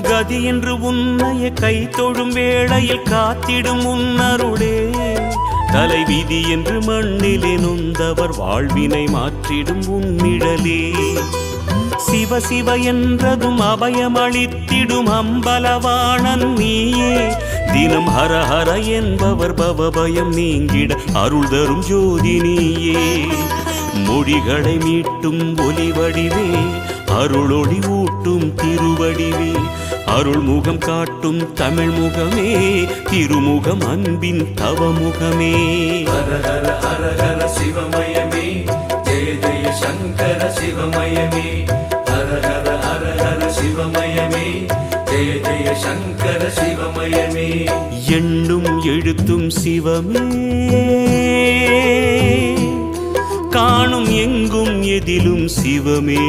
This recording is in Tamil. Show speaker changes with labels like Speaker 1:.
Speaker 1: கதி என்று உன்னைய கை தொழும் வேளையில் காத்திடும் உன்னருளே தலைவிதி என்று மண்ணிலே நொந்தவர் வாழ்வினை மாற்றிடும் உன்னிழலே சிவ சிவ என்றதும் அபயமளித்திடும் அம்பலவாணன் நீயே தினம் ஹர ஹர என்பவர் பவபயம் நீங்கிட அருள் தரும் ஜோதி நீயே மொழிகளை மீட்டும் ஒலிவடிவே அருளொளி ஊட்டும் திருவடிவே அருள் முகம் காட்டும் தமிழ் முகமே திருமுகம் அன்பின் தவமுகமே
Speaker 2: ஹர ஹர ஹர ஹர சிவமயமே ஜெய ஜெய சங்கர சிவமயமே ஹர ஹர ஹர ஹர சிவமயமே ஜெய ஜெய சங்கர சிவமயமே
Speaker 1: எண்ணும் எழுத்தும் சிவமே காணும் எங்கும் எதிலும் சிவமே